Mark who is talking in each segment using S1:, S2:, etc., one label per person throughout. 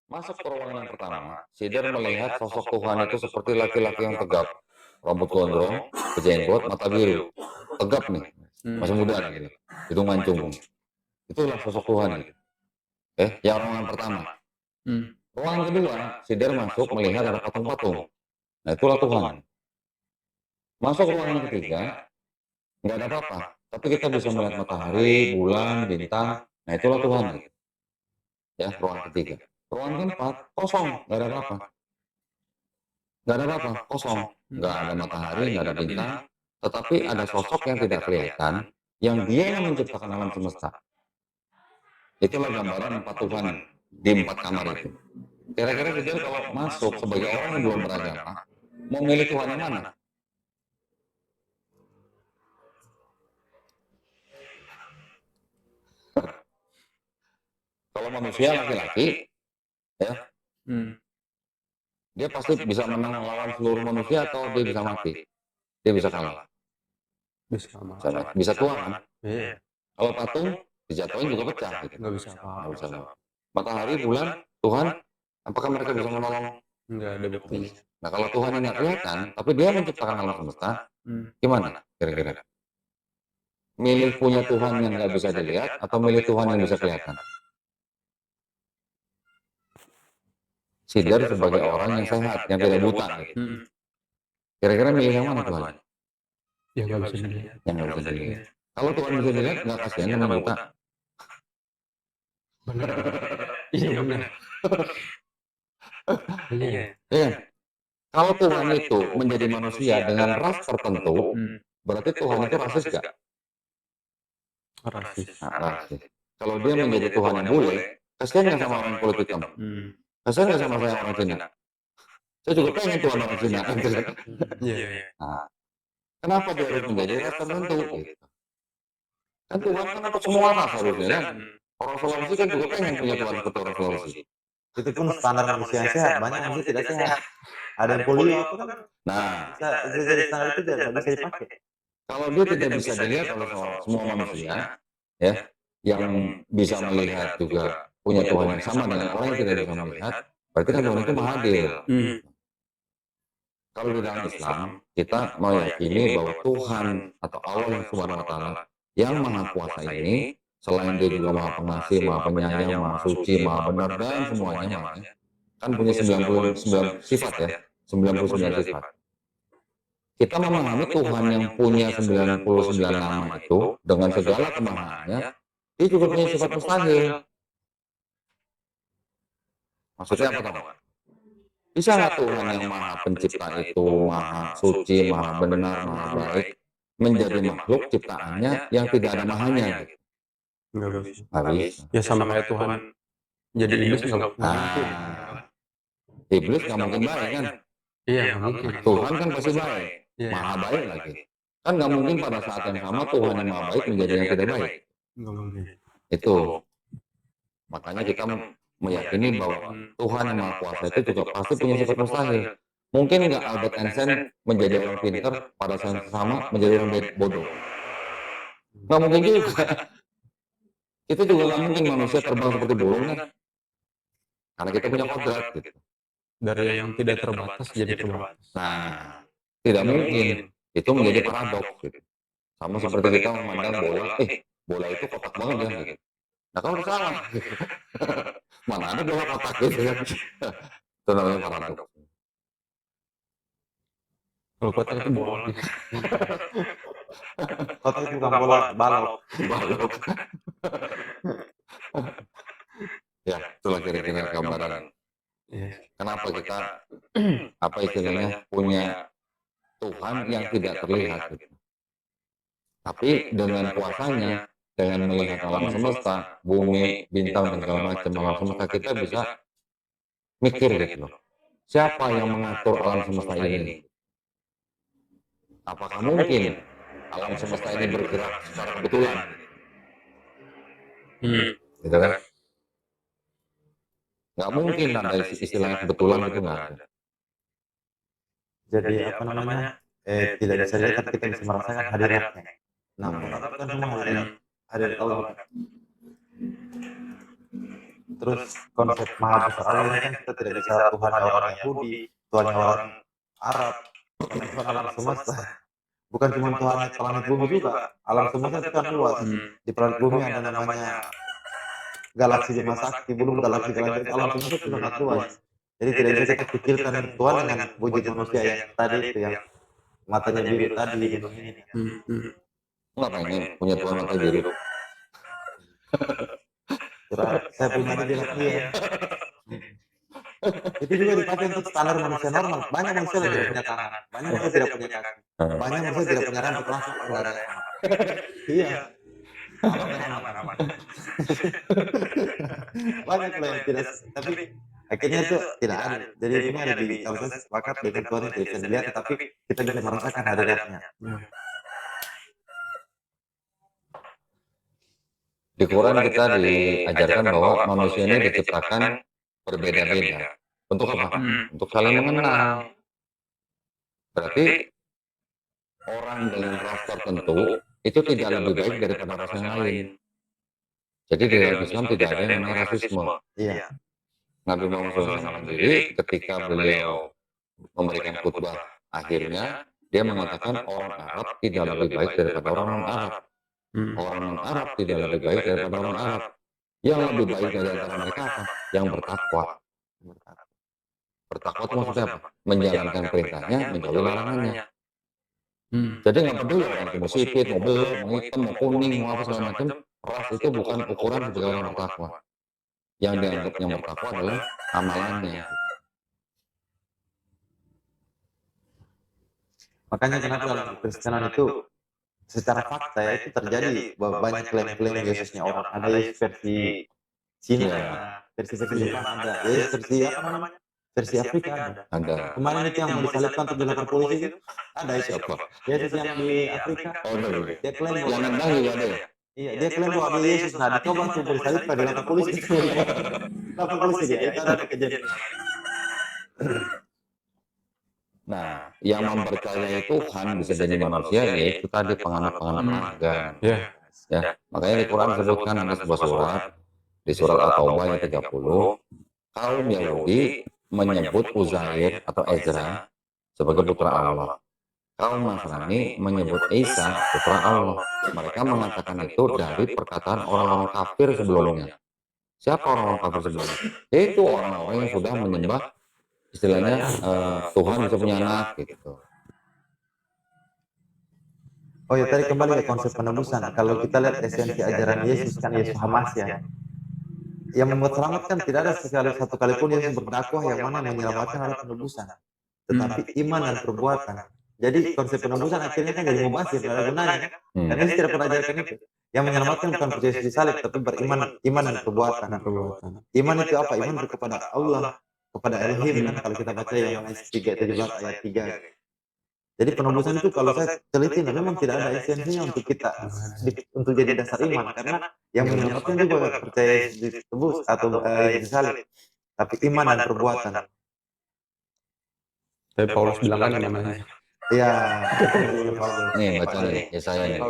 S1: Masuk ke ruangan yang pertama, Sider melihat sosok Tuhan itu seperti laki-laki yang tegap, rambut gondrong, berjenggot, mata biru. Tegap nih, masih
S2: Hmm.
S1: muda nih gitu. Hidung mancung. Itulah sosok Tuhan gitu. Yang ruangan pertama.
S2: Hmm.
S1: Ruangan kedua, Sider masuk melihat ada patung-patung. Nah, itulah Tuhan. Masuk ruangan ketiga, nggak ada apa-apa. Tapi kita bisa melihat matahari, bulan, bintang. Nah, itulah Tuhan. Gitu. Ya, ruangan ketiga. Ruangan keempat, kosong, nggak ada apa-apa. Nggak ada apa-apa, kosong. Nggak ada matahari, nggak ada bintang. Tetapi ada sosok yang tidak kelihatan, yang dia yang menciptakan alam semesta. Itulah gambaran empat Tuhan di empat kamar itu. Kira-kira saudara kalau masuk sebagai orang yang belum beragama, mau milih Tuhan yang mana? Kalau manusia laki-laki, ya,
S2: Hmm.
S1: dia pasti bisa menang melawan seluruh manusia atau dia bisa mati. Dia bisa kalah.
S2: Bisa mah.
S1: Bisa tua kan?
S2: Iya.
S1: Kalau patung, dijatuhin juga pecah. Gitu.
S2: Nggak bisa
S1: Nggak
S2: apa-apa.
S1: bisa lawan. Matahari, bulan, Tuhan, apakah mereka bisa menolong?
S2: Nggak ada buktinya.
S1: Nah, kalau Tuhan yang nggak kelihatan, tapi dia menciptakan alam semesta,
S2: Hmm.
S1: gimana kira-kira? Milih punya Tuhan yang nggak bisa dilihat atau milih Tuhan yang bisa kelihatan? Sidar sebagai orang yang sehat, yang tidak buta. Gitu.
S2: Hmm.
S1: Kira-kira milih yang mana Tuhan?
S2: Ya nggak bisa dilihat.
S1: Yang nggak bisa dilihat. Kalau Tuhan bisa dilihat, nggak kasihan sama yang buta.
S2: Benar. Iya benar. Iya.
S1: Ya, kalau Tuhan itu menjadi manusia dengan ras tertentu,
S2: Hmm.
S1: berarti Tuhan itu rasis gak?
S2: Rasis.
S1: Nah, rasis. Kalau dia menjadi Tuhan yang bule, kasihan nggak sama orang kulit hitam?
S2: Hmm.
S1: Kasihan nggak sama saya orang Cina? Saya juga pengen Tuhan orang Cina. Gitu kan?
S2: Iya.
S1: Nah, kenapa dia harus menjadi ras tertentu? Gitu. Kan Tuhan kan untuk semua ras harusnya kan? Orang Sulawesi kan juga pengen punya Tuhan seperti orang Sulawesi.
S3: Itu pun standar manusia yang sehat, banyak manusia tidak sehat. Ada yang polio apa kan?
S1: Nah,
S3: Bisa jadi standar itu tidak bisa dipakai.
S1: kalau dia tidak bisa dilihat oleh semua manusia, ya, yang bisa melihat juga punya Tuhan yang sama dengan orang yang tidak bisa melihat, berarti kan Tuhan itu maha adil.
S2: Hmm.
S1: Kalau di dalam Islam, kita meyakini bahwa Tuhan atau Allah yang Subhanahu wa Ta'ala yang Maha Kuasa ini, selain dia juga Maha Pengasih, Maha Penyayang, Maha Suci, Maha Benar, dan semuanya, kan punya 99 sifat ya, 99 sifat. Kita memahami Tuhan yang punya 99 nama itu dengan segala kemahaannya, dia juga punya sifat mustahil. Maksudnya apa tahu? Bisa nggak Tuhan yang maha pencipta itu, maha suci, maha benar, maha baik, menjadi makhluk ciptaannya yang tidak ada mahanya?
S2: Nggak bisa.
S1: Nggak bisa.
S2: Ya sama kayak Tuhan jadi iblis nggak mungkin.
S1: Iblis nggak mungkin baik kan?
S2: Iya nggak mungkin.
S1: Tuhan kan pasti baik,
S2: Iya.
S1: maha baik lagi. Kan nggak mungkin pada saat yang sama Tuhan yang maha baik menjadi yang tidak baik.
S2: Nggak mungkin.
S1: Itu makanya kita meyakini bahwa Tuhan yang maha kuasa itu juga pasti punya sifat mustahil. Mungkin nggak Albert Einstein menjadi orang pintar pada saat yang sama menjadi orang bodoh. Nggak mungkin juga. Itu juga nggak mungkin manusia terbang seperti burung kan. Karena kita punya kodrat gitu.
S2: Dari yang tidak terbatas jadi terbatas.
S1: Nah, tidak mungkin. Itu menjadi paradoks gitu. Sama seperti kita memandang bola, bola itu kotak banget ya gitu. Nah kalau salah, mana ada bola kotak gitu kan. Itu namanya paradoks.
S2: Kalau kotak itu bola.
S3: Kotak itu bukan bola, balok.
S1: Balok. Ya, itulah kira-kira gambaran.
S2: Iya.
S1: Kenapa kita apa istilahnya punya Tuhan yang tidak terlihat gitu. Tapi dengan kuasanya, dengan melihat alam semesta, bumi, bintang dan segala macam alam semesta, kita bisa mikir gitu loh. Siapa yang mengatur alam semesta ini? Apakah mungkin alam semesta ini bergerak secara kebetulan? Gitu kan? Nggak mungkin ada istilahnya kebetulan itu nggak ada.
S3: Jadi apa namanya? Tidak bisa dilihat tapi kita bisa merasakan hadiratnya. Nah, kotak itu kan semua hadirat Allah. Terus konsep maha besar Allah ini kan kita tidak bisa Tuhan orang Yahudi, Tuhan orang Arab, karena Tuhan alam semesta. Bukan cuma Tuhan planet bumi juga, alam semesta itu kan luas. Di planet bumi ada namanya galaksi Bima Sakti, belum galaksi-galaksi alam semesta itu sangat luas. Jadi tidak bisa kita pikirkan Tuhan dengan wujud manusia yang tadi itu yang matanya biru tadi gitu ini.
S1: Nggak pengen punya Tuhan mata biru.
S3: Saya punya aja bilang iya. Itu juga dipakai untuk standar manusia normal. Banyak manusia yang tidak punya tangan, banyak manusia tidak punya kaki, banyak manusia tidak punya rambut langsung nggak ada. Iya. Aman. Banyak loh yang tidak, tapi akhirnya itu tidak ada. Jadi ini ada di kalau saya sepakat dengan Tuhan yang tidak bisa dilihat, tapi kita bisa merasakan hadiratnya.
S1: Di Quran kita diajarkan bahwa manusia ini diciptakan berbeda-beda. Untuk apa? Untuk saling mengenal. Berarti orang dengan ras tertentu itu tidak lebih baik daripada ras yang lain. Jadi di dalam Islam tidak ada yang namanya rasisme.
S3: Iya.
S1: Nabi Muhammad SAW sendiri ketika beliau memberikan khutbah akhirnya dia mengatakan orang Arab tidak lebih baik daripada orang non-Arab. Orang non-Arab tidak lebih baik daripada orang Arab. Yang lebih baik dari antara mereka apa? Yang bertakwa. Bertakwa itu maksudnya apa? Menjalankan perintahnya, menjauhi larangannya. Jadi nggak peduli orang itu mau sipit, mau belok, mau hitam, mau kuning, mau apa segala macam. Ras itu bukan ukuran sebagai orang bertakwa. Yang dianggap yang bertakwa adalah amalannya.
S3: Makanya kenapa dalam Kristenan itu secara fakta ya itu terjadi banyak klaim-klaim Yesusnya orang. Ada Yesus versi Cina, versi Jepang ada, Yesus versi apa namanya? Versi Afrika ada. Kemarin itu yang mau disalibkan untuk dilapor polisi itu ada siapa? Yesus yang di Afrika.
S1: Oh, benar.
S3: Dia klaim
S1: Yang nendang juga ada ya?
S3: iya, dia klaim bahwa ada Yesus. Nah, dicoba untuk disalibkan di lapor polisi. Lapor polisi dia itu ada kejadian.
S1: Nah, yang mempercayai Tuhan bisa jadi manusia yaitu tadi penganut-penganut pagan. Ya, makanya di Quran disebutkan ada sebuah surat di surat At-Taubah ayat 30, kaum Yahudi menyebut Uzair atau Ezra sebagai putra Allah. Kaum Nasrani menyebut Isa putra Allah. Mereka mengatakan itu dari perkataan orang-orang kafir sebelumnya. Siapa orang-orang kafir sebelumnya? Itu orang-orang yang sudah menyembah istilahnya Tuhan bisa punya anak gitu.
S3: Oh ya, tadi kembali ke konsep penebusan. Kalau kita lihat esensi ajaran Yesus kan Yesus Hamasya. Yang membuat selamat kan tidak ada satu kali pun Yesus berdakwah yang mana menyelamatkan adalah penebusan. Tetapi iman dan perbuatan. Jadi konsep penebusan akhirnya kan jadi mubazir, tidak ada gunanya kan? Dan Yesus tidak pernah ajarkan itu. Yang menyelamatkan bukan percaya Yesus disalib, tapi beriman, iman dan perbuatan. Iman itu apa? Iman kepada Allah, kepada Elohim kan kalau kita baca yang Yohanes 3:17 ayat 3. Jadi penebusan itu kalau saya teliti memang tidak ada esensinya untuk kita untuk jadi dasar iman, karena yang menyelamatkan juga percaya Yesus ditebus atau Yesus disalib, tapi iman dan perbuatan.
S2: Tapi Paulus bilang kan namanya.
S3: Iya.
S1: Nih baca nih Yesaya nih.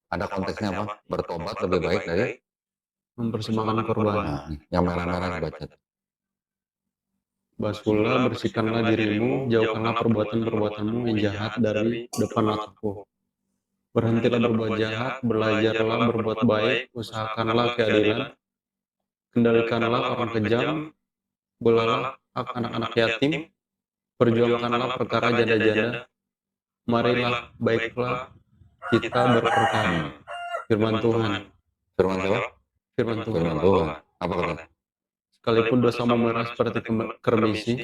S1: Ada konteksnya apa? Bertobat lebih baik dari
S2: Mempersembahkan korban.
S1: nah, yang merah-merah dibaca.
S2: Basuhlah, bersihkanlah dirimu, jauhkanlah perbuatan-perbuatanmu yang jahat dari depan mataku. Berhentilah berbuat jahat, belajarlah berbuat baik, usahakanlah keadilan, kendalikanlah orang kejam, belalah anak-anak yatim, perjuangkanlah perkara janda-janda, marilah baiklah kita berperkara. Firman Tuhan.
S1: Firman siapa?
S2: Firman Tuhan.
S1: Firman Tuhan. Apa katanya?
S2: Sekalipun dosamu merah seperti kermisi,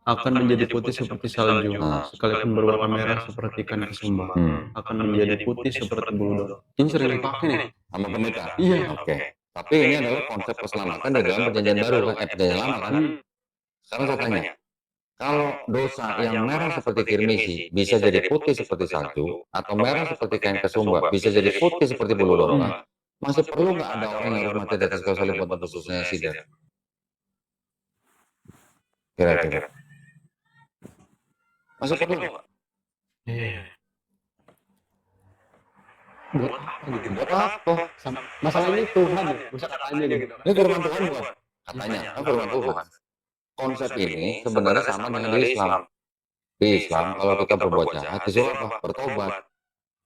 S2: akan menjadi putih seperti salju. Sekalipun berwarna merah seperti ikan kesumba, akan menjadi putih seperti bulu domba. Ini sering dipakai nih.
S1: Sama pendeta?
S2: Iya.
S1: Oke. Tapi ini adalah konsep keselamatan di dalam perjanjian baru kan? Perjanjian lama kan? Sekarang saya tanya, kalau dosa yang merah seperti kirmisi bisa jadi putih seperti salju, atau merah seperti kain kesumba bisa jadi putih seperti bulu domba, masih perlu nggak ada orang yang harus mati di atas kayu salib buat khususnya sidar? Kira-kira. Masih perlu nggak?
S2: buat apa gitu?
S1: Buat apa?
S2: Masalahnya Tuhan ya, masa katanya gitu.
S1: Ini firman Tuhan bukan? Katanya, kan firman Tuhan. Konsep ini sebenarnya sama dengan di Islam. Di Islam, kalau kita berbuat jahat, disuruh apa? Bertobat.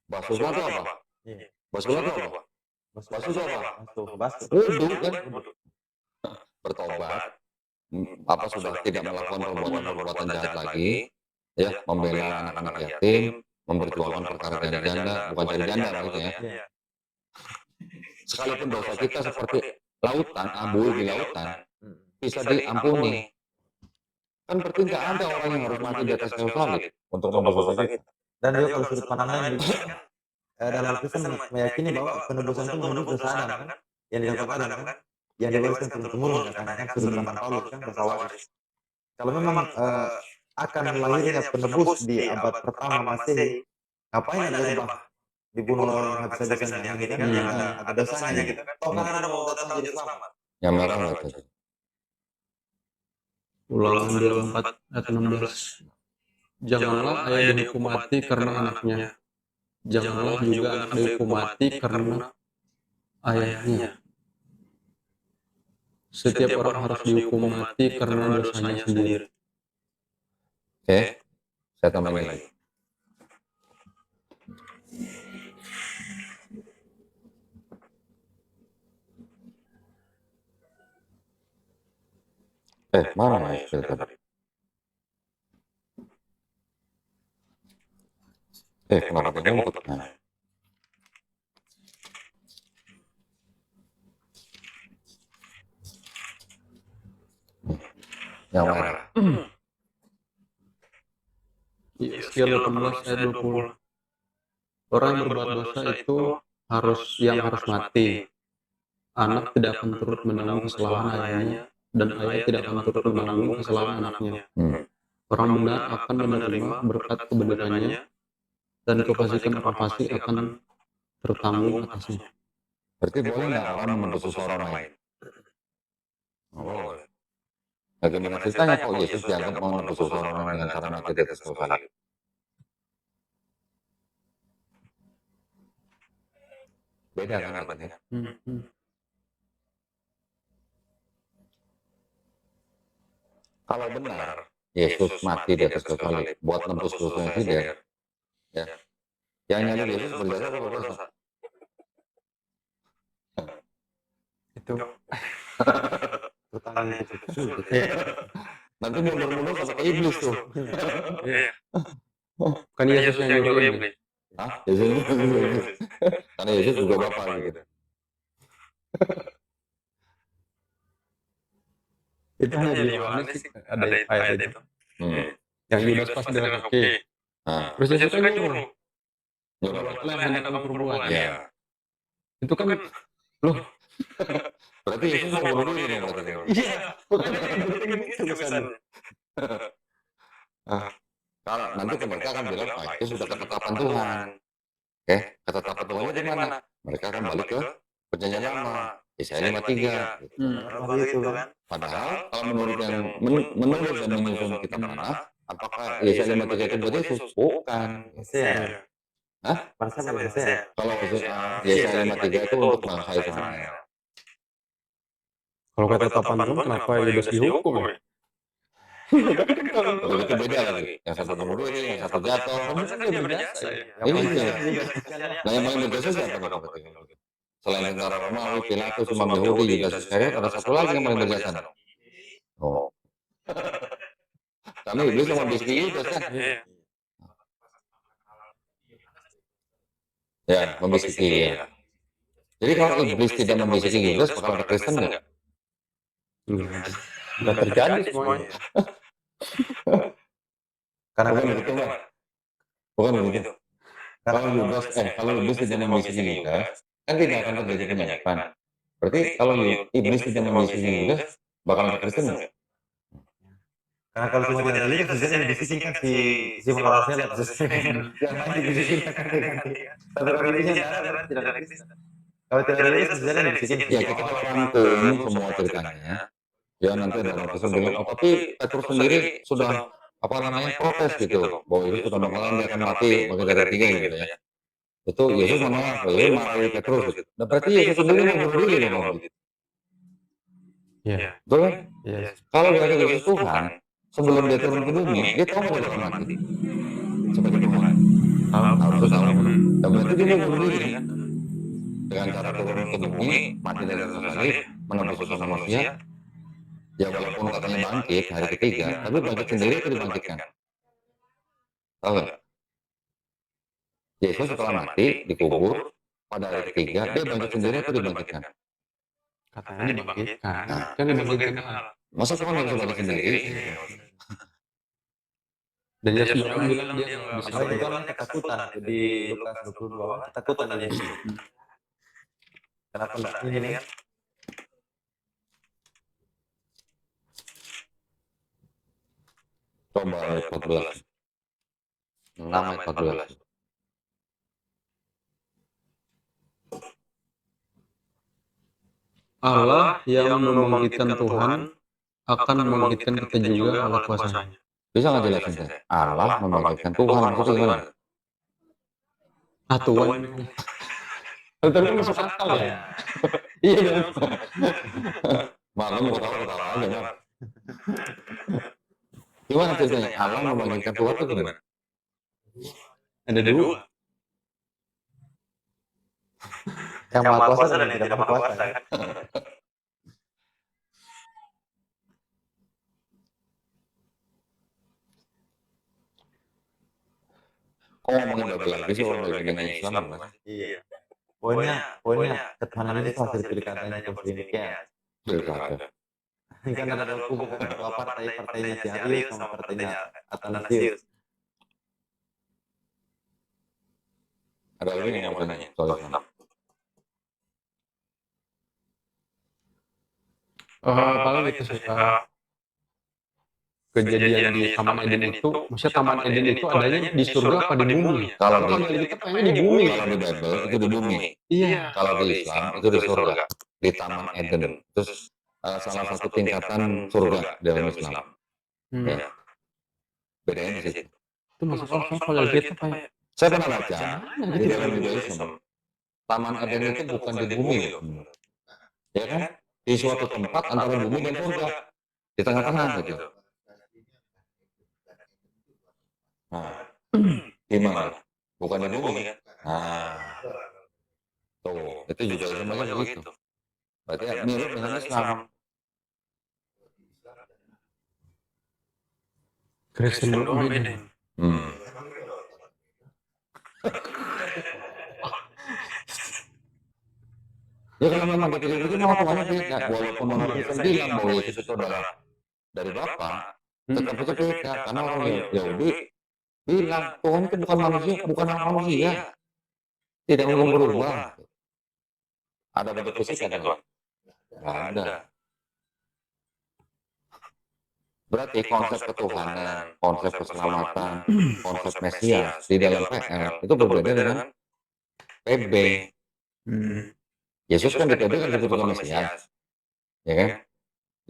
S1: Basuhlah itu apa?
S3: Iya.
S1: Basuhlah itu apa? Basuh itu apa?
S3: Basuh.
S1: Wudhu kan? Bertobat. Apa sudah tidak melakukan perbuatan jahat lagi, ya, membela anak-anak yatim, memperjuangkan perkara janda, bukan cari janda maksudnya ya.
S3: Iya.
S1: Sekalipun dosa kita seperti lautan, abu di lautan, bisa diampuni. Kan berarti nggak ada orang yang harus mati di atas kayu salib untuk menebus dosa kita.
S3: Dan juga kalau sudut pandang lain juga dalam Kristen meyakini bahwa penebusan itu menebus dosa Adam kan, yang dilakukan Adam kan, yang diwariskan turun temurun karena kan sudut pandang Paulus kan dosa waris. Kalau memang akan lahirnya penebus di abad pertama Masehi, ngapain ada Lebah dibunuh orang habis-habisan yang ini kan yang ada dosanya gitu kan. Toh kan ada mau datang jadi selamat.
S1: Yang merah lah itu.
S2: Ulangan 24 ayat 16. Janganlah ayah dihukum mati karena anaknya. Janganlah juga anak dihukum mati karena ayahnya. Setiap orang harus dihukum mati karena dosanya sendiri.
S1: Oke, saya tambahin lagi. Mana ya filter tadi? Kenapa dia ngumpet? Nah. Yang merah.
S2: Yeskiel 18 ayat 20. Orang yang berbuat dosa itu harus mati. Anak tidak akan turut menanggung kesalahan ayahnya, dan ayah tidak akan turut menanggung kesalahan anaknya. Orang benar akan menerima berkat kebenarannya, dan kefasikan orang fasik akan tertanggung atasnya.
S1: Berarti boleh nggak orang menebus dosa orang lain? Oh, boleh. Bagaimana ceritanya kok Yesus dianggap mau menebus dosa orang lain dengan cara mati di atas kayu salib? Beda kan katanya? Kalau benar Yesus mati di atas kayu salib buat nembus dosanya dia, ya. Yang nyari Yesus berdosa apa berdosa?
S3: Itu pertanyaan itu sulit.
S1: Nanti mundur-mundur sampai ke iblis tuh.
S2: Kan Yesus yang nyuruh iblis.
S1: Hah? Yesus iblis. Karena Yesus juga Bapa gitu.
S2: Itu hanya di Yohanes sih ada ayat itu. Yang Yudas pas bilang oke.
S1: Nah,
S2: Terus Yesus kan nyuruh.
S1: nyuruh.
S2: Buatlah yang hendak kamu perbuat.
S1: Ya.
S2: Itu kan loh.
S1: Berarti Yesus mau bunuh diri dong berarti.
S2: Iya. Makanya itu kesannya.
S1: Kalau nanti mereka akan bilang, itu sudah ketetapan Tuhan. Oke, ketetapan Tuhannya di mana? Mereka akan balik ke perjanjian lama. Yesaya 53.
S3: Begitu kan.
S1: Padahal kalau menurut yang menurut dan menyusun kitab tanah, apakah Yesaya 53 itu buat Yesus? Bukan.
S3: Saya.
S1: Hah?
S3: Bangsa bangsa saya.
S1: Kalau Yesaya 53 itu untuk bangsa Israel.
S2: Kalau ketetapan Tuhan kenapa Yudas dihukum ya?
S1: Kalau itu beda lagi. Yang satu bunuh diri, yang satu jatuh.
S2: Dia berjasa ya.
S1: Iya. Nah, yang paling berjasa siapa dong? Selain tentara Romawi, Pilatus, Imam Yahudi, Yudas Iskariot, ada satu lagi yang paling berjasa dong. Oh. Karena iblis sama bisnis Yudas kan? Ya, membisiki ya. Jadi kalau iblis tidak membisiki Yudas, bakal ada Kristen nggak?
S2: Nggak terjadi semuanya.
S3: Karena
S1: Bukan begitu, Pak. Bukan begitu. Kalau iblis tidak membisiki Yudas, kan tidak akan terjadi penyadapan. Berarti kalau iblis tidak membisiki Yudas, bakal ada Kristen nggak?
S3: Karena kalau cuma tidak lihat sebenarnya dibisikin si Moralnya lah yang lain dibisikin tapi kalau ini tidak ada Kristen. Kalau tidak lihat sebenarnya dibisikin.
S1: Ya kita rangkum semua ceritanya. Ya nanti ada orang Kristen bilang, oh tapi Petrus sendiri sudah apa namanya protes gitu, bahwa itu sudah bakalan dia akan mati bagi dari tiga gitu ya. Itu Yesus menolak, Yesus marahi Petrus gitu. Nah berarti Yesus sendiri mau bunuh diri dong kalau gitu.
S2: Iya.
S1: Betul kan?
S2: Iya.
S1: Kalau dia adalah Yesus Tuhan, sebelum dia turun ke bumi, dia tahu nggak dia bakal mati sebagai Tuhan. Harusnya tahu. Dan berarti dia mau bunuh diri kan? Dengan cara turun ke bumi, mati dari atas salib, menembus dosa manusia. Ya walaupun katanya bangkit hari ketiga, tapi bangkit sendiri itu dibangkitkan. Tahu nggak? Yesus setelah mati, dikubur, pada hari ketiga, dia bangkit sendiri itu dibangkitkan.
S2: Katanya dibangkitkan. Kan dibangkitkan Allah.
S1: Masa Tuhan nggak bisa bangkit sendiri?
S2: Dan Yesus bilang dia nggak bisa
S3: Makanya itu orang ketakutan di Lukas 22 ketakutan aja. Kenapa enggak ini kan?
S1: Coba ayat 14. 6 ayat 14.
S2: Allah yang membangkitkan Tuhan akan membangkitkan kita juga oleh kuasanya.
S1: Bisa nggak jelasin saya? Allah membangkitkan Tuhan, maksudnya gimana?
S2: Ah Tuhan. Tapi masuk akal ya.
S1: Iya kan? Malah mau ketawa aja kan? Gimana ceritanya? Allah membangkitkan Tuhan itu gimana?
S2: Ada dua.
S3: Yang maha kuasa dan yang tidak maha kuasa kan?
S1: Kok ngomongin double lagi sih orang dari negara Islam Mas?
S3: Iya. Poinnya ketuhanan itu hasil pilkadanya Konstantinian.
S1: Pilkada.
S3: Kan ada kubu dua partai, partainya si Arius sama partainya Athanasius.
S1: Ada lagi yang mau tanya soal Islam?
S2: Paling itu sih kejadian di Taman Eden itu, maksudnya Taman Eden itu adanya di surga apa di bumi?
S1: Kalau
S2: Kalau
S1: di
S2: kita pengennya di bumi.
S1: kalau di Bible itu di bumi.
S2: Iya.
S1: Kalau di Islam itu di surga, di Taman Eden. Terus salah satu tingkatan surga dalam Islam. Ya. Bedanya di situ.
S2: Itu masuk akal kalau kita kayak
S1: Saya pernah baca di dalam Judaism, Taman Eden itu bukan di bumi loh. Ya kan? Di suatu tempat antara bumi dan surga. Di tengah-tengah gitu. Nah, gimana? Bukan di bumi kan? Nah, tuh, itu juga semuanya begitu. Berarti mirip dengan Islam.
S2: Kristen belum beda.
S1: Ya kalau memang betul-betul itu mau Tuhannya beda. Walaupun orang Kristen bilang bahwa Yesus itu adalah dari Bapa, tetap aja beda. Karena orang Yahudi bilang Tuhan itu bukan manusia, bukan anak manusia. Tidak mungkin berubah. Ada bentuk fisik kan Tuhan? Nggak ada. Berarti konsep ketuhanan, konsep keselamatan, konsep Mesias di dalam PL itu berbeda dengan PB. Yesus kan di PB kan disebut Mesias, ya kan?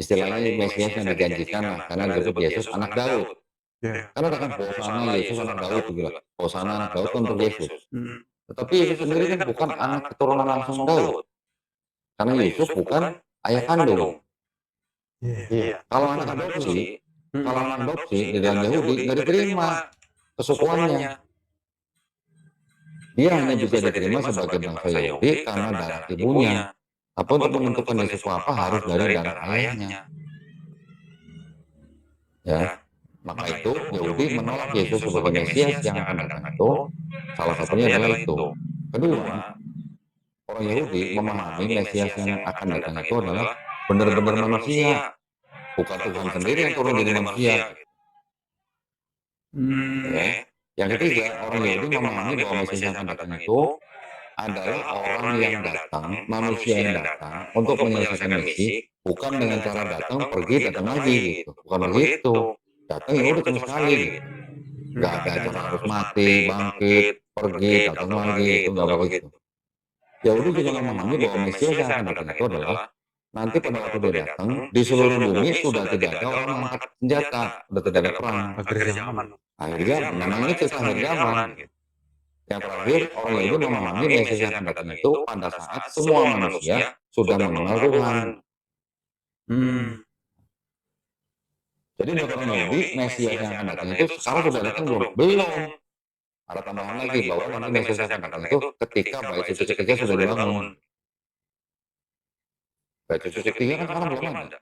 S1: Istilahnya Mesias yang dijanjikan lah, karena disebut Yesus anak Daud. Karena kan Hosana Yesus anak Daud gitu lah. Hosana anak Daud kan untuk Yesus. Tetapi Yesus sendiri kan bukan anak keturunan langsung Daud. Karena Yesus bukan ayah kandung. Kalau anak adopsi, di dalam Yahudi nggak diterima kesukuannya. Dia hanya bisa diterima sebagai bangsa Yahudi karena darah ibunya. Tapi untuk menentukan Yesus apa harus dari darah ayahnya. Ya, maka itu Yahudi menolak Yesus sebagai Mesias yang akan datang itu. Salah satunya adalah itu. Kedua, orang Yahudi memahami Mesias yang akan datang itu adalah benar-benar manusia, bukan Tuhan sendiri yang turun jadi manusia. Ya. Yang ketiga, orang Yahudi memahami bahwa Mesias yang akan datang itu adalah orang yang datang, manusia yang datang untuk menyelesaikan misi, bukan dengan cara datang, pergi, datang lagi gitu. Bukan begitu. Datang ya udah cuma sekali gitu. Nggak ada cara harus mati, bangkit, pergi, datang lagi, itu nggak begitu. Yahudi juga memahami bahwa Mesias yang akan datang itu adalah nanti pada waktu dia datang, di seluruh bumi sudah tidak ada orang mengangkat senjata, sudah tidak ada perang. Akhir zaman. Memang ini cerita akhir zaman. Yang terakhir, orang Yahudi memahami Mesias yang akan datang itu pada saat semua manusia sudah mengenal Tuhan. Jadi menurut orang Yahudi, Mesias yang akan datang itu sekarang sudah datang belum? Belum. Ada tambahan lagi bahwa nanti Mesias yang akan datang itu ketika bait suci ketiga sudah dibangun. Bait suci ketiga kan sekarang belum ada.